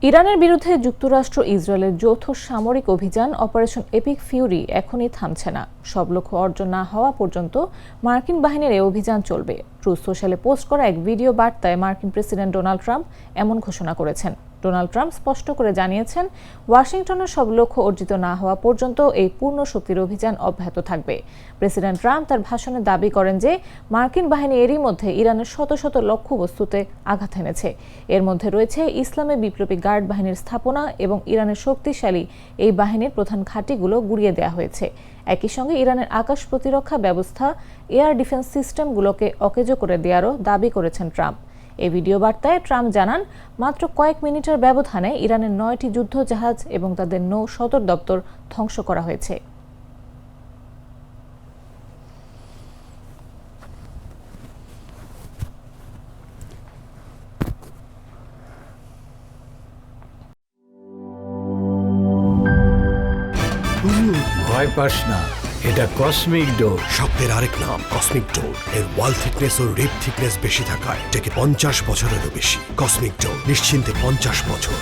ইরানের বিরুদ্ধে যুক্তরাষ্ট্র ইসরায়েলের যৌথ সামরিক অভিযান অপারেশন এপিক ফিউরি এখনই থামছে না। সব লক্ষ্য অর্জন না হওয়া পর্যন্ত মার্কিন বাহিনীর এই অভিযান চলবে। ট্রুথ সোশ্যালে পোস্ট করা এক ভিডিও বার্তায় মার্কিন প্রেসিডেন্ট ডোনাল্ড ট্রাম্প এমন ঘোষণা করেছেন। ডোনাল্ড ট্রাম্প স্পষ্ট করে জানিয়েছেন, ওয়াশিংটনের সব লক্ষ্য অর্জিত না হওয়া পর্যন্ত এই পূর্ণ শক্তির অভিযান অব্যাহত থাকবে। প্রেসিডেন্ট ট্রাম্প তার ভাষণে দাবি করেন যে মার্কিন বাহিনী এরই মধ্যে ইরানের শত শত লক্ষ্যবস্তুতে আঘাত এনেছে। এর মধ্যে রয়েছে ইসলামী বিপ্লবী গার্ড বাহিনীর স্থাপনা এবং ইরানের শক্তিশালী এই বাহিনীর প্রধান ঘাঁটিগুলো গুঁড়িয়ে দেওয়া হয়েছে। একই সঙ্গে ইরানের আকাশ প্রতিরক্ষা ব্যবস্থা, এয়ার ডিফেন্স সিস্টেমগুলোকে অকেজো করে দেওয়ারও দাবি করেছেন ট্রাম্প। এই ভিডিও বার্তায় ট্রাম্প জানান, মাত্র কয়েক মিনিটের ব্যবধানে ইরানের 9টি যুদ্ধ জাহাজ এবং তাদের নৌ সদর দপ্তর ধ্বংস করা হয়েছে। ভয় পাস না, এটা কসমিক ডোর। শব্দের আরেক নাম কসমিক ডোর। এর ওয়াল থিকনেস ও রিপ থিকনেস বেশি থাকায় এটাকে 50 বছরেরও বেশি। কসমিক ডোর, নিশ্চিন্তে 50 বছর।